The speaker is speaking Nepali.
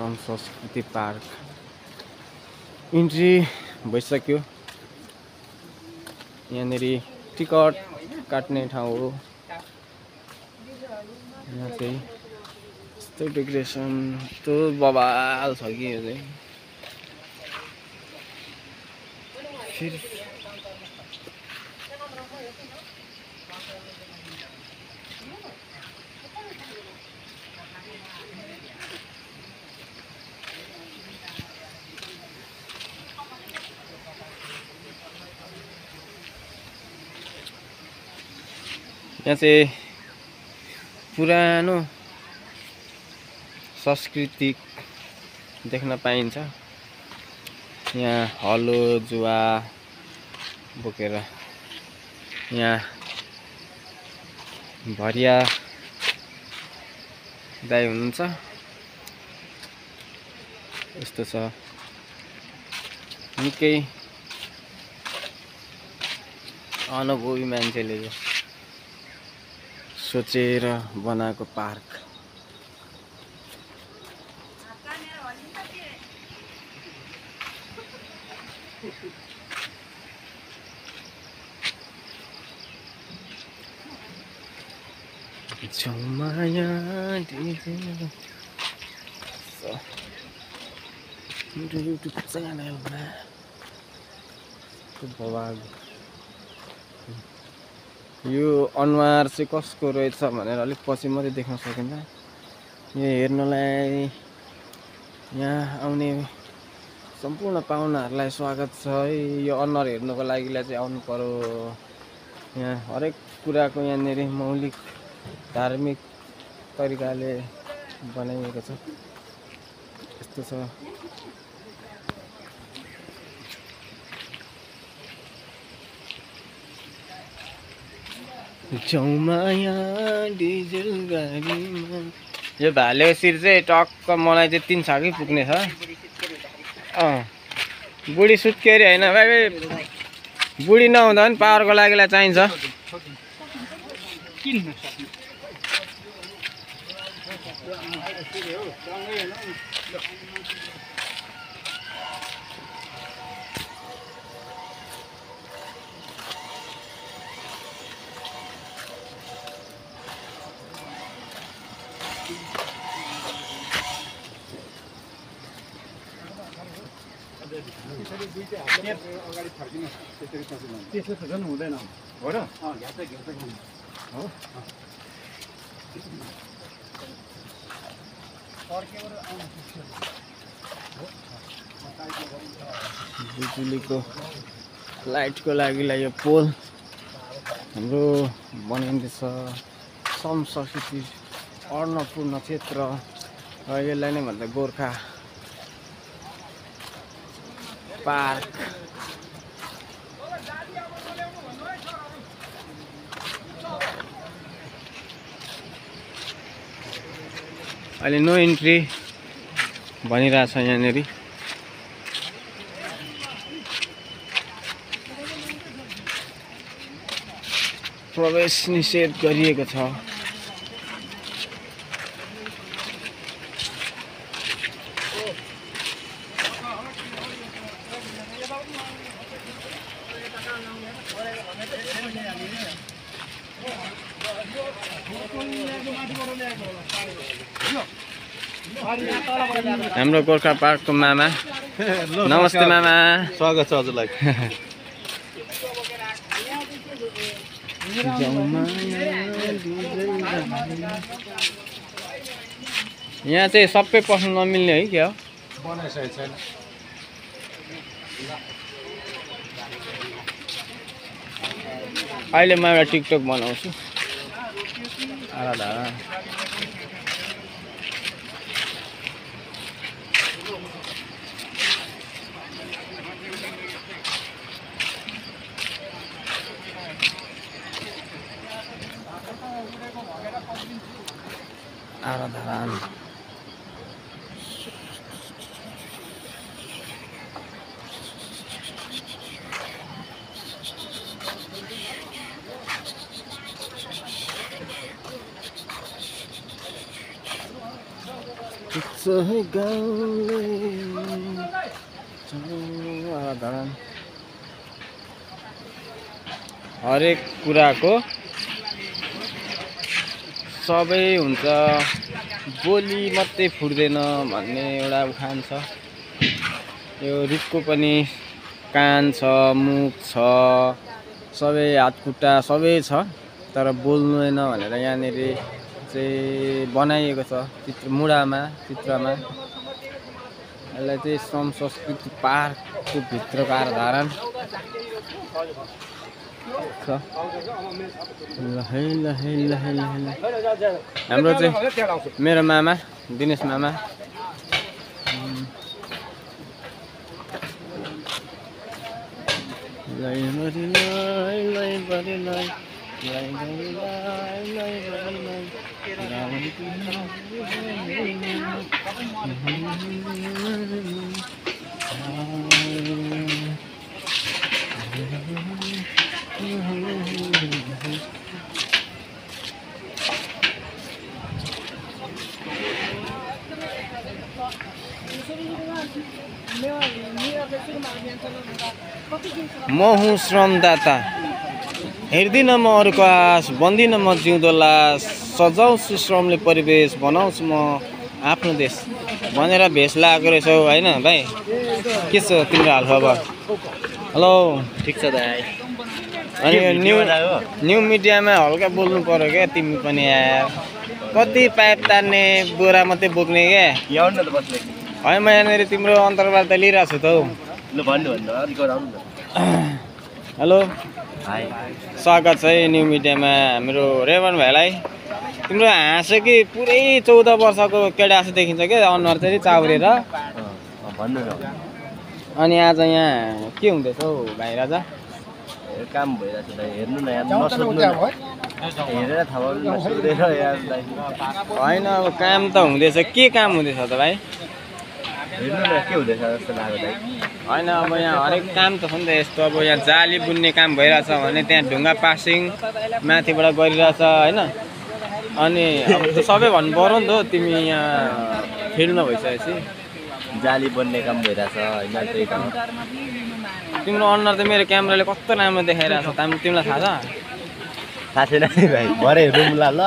सम संस्कृति पार्क इन्ट्री भइसक्यो। यहाँनिर टिकट काट्ने ठाउँ हो। यहाँ चाहिँ यस्तो डेकोरेसन यस्तो बवाल छ कि यो चाहिँ फेरि यहाँ चाहिँ पुरानो सांस्कृतिक देख्न पाइन्छ। यहाँ हलो जुवा बोकेर यहाँ भरिया दाइ हुनुहुन्छ। यस्तो छ निकै अनुभवी मान्छेले सोचेर बनाएको park. Jomaya di YouTube channel यो अनुहार चाहिँ कसको रहेछ भनेर अलिक पछि मात्रै देख्न सकिन्छ। यो हेर्नलाई यहाँ आउने सम्पूर्ण पाहुनाहरूलाई स्वागत छ है। यो अनुहार हेर्नको लागि चाहिँ आउनु पर्यो। यहाँ हरेक कुराको यहाँनिर मौलिक धार्मिक तरिकाले बनाइएको छ। यस्तो छ जौमाया डिजेल गाडीमा। यो भालेको शिर चाहिँ टक्क मलाई चाहिँ 3 छाकै पुग्ने छ। बुढी सुत्के अरे होइन भाइ, बुढी नहुँदा पनि पावरको लागि चाहिन्छ। त्यसले त झन् हुँदैन हो र। बिजुलीको लाइटको लागि यो पोल हाम्रो बनाइँदैछ। सम संस्कृति अन्नपूर्ण क्षेत्र र यसलाई नै भन्छ गोर्खा पार्क। अहिले नो इन्ट्री भनिरहेछ यहाँनिर। प्रवेश निषेध गरिएको छ। हाम्रो गोर्खा पार्कको मामा, नमस्ते मामा। स्वागत छ हजुरलाई। यहाँ चाहिँ सबै पस्नु नमिल्ने है क्या हो? बनाइसकेको छैन। अहिले म एउटा टिकटक बनाउँछु। आराधा आराधान सोही गाउँले धरान हरेक कुराको सबै हुन्छ बोली मात्रै फुट्दैन भन्ने एउटा उखान छ। यो रुखको पनि कान छ, मुख छ, सबै हातखुट्टा सबै छ, तर बोल्दैन भनेर यहाँनिर चाहिँ बनाइएको छ चित्रमा। यसलाई चाहिँ श्रम संस्कृति पार्कको भित्रको धारण छ। हाम्रो चाहिँ मेरो मामा दिनेश मामा म हुँ श्रमदाता, हेर्दिन म अरूको आश, बन्दिन म जिउँदो लास, सजाउँछु श्रमले परिवेश, बनाउँछु म आफ्नो देश भनेर भेष लगाएको रहेछौ होइन भाइ? के छ तिम्रो हालखबर? हेलो, ठिक छ दाइ। अनि न्यू मिडियामा हल्का बोल्नु पर्यो क्या तिमी पनि यार। कति पाइप तान्ने बोरा मात्रै बोक्ने क्या? यहाँ न त बस्ने। है म यहाँनिर तिम्रो अन्तर्वार्ता लिइरहेको छु त हौ। ल भन्नु अलिक गराउनु न। Hello, high. स्वागत छ है न्यू मिडियामा हाम्रो रेवन भाइलाई। तिम्रो हाँसो कि पुरै 14 वर्षको केटा जस्तो देखिन्छ क्या, अनुहार चाहिँ चाउरेर। भन्नु न। अनि आज यहाँ के हुँदैछ हौ भाइ राजा? काम भइरहेछ दाइ, हेर्नु न यार, नसोध्नु न। हेरेर थाहा पाउनु, नसोधेर यार दाइ। होइन अब काम त हुँदैछ, के काम हुँदैछ त भाइ? हेर्नु न के हुँदैछ जस्तो लाग्यो दाइ। होइन अब यहाँ हरेक काम त छ नि त यस्तो। अब यहाँ जाली बुन्ने काम भइरहेछ भने त्यहाँ ढुङ्गा पासिङ माथिबाट गरिरहेछ होइन। अनि अब त सबै भन्नु पर्यो नि त, तिमी यहाँ फिल्डमा भइसकेपछि। जाली बन्ने काम भइरहेछ होइन, त्यही त। तिम्रो अनुहार त मेरो क्यामेराले कस्तो राम्रो देखाइरहेछ, तिमीलाई थाहा छ? थाहा छैन भाइ, भरे हेरौँ ल।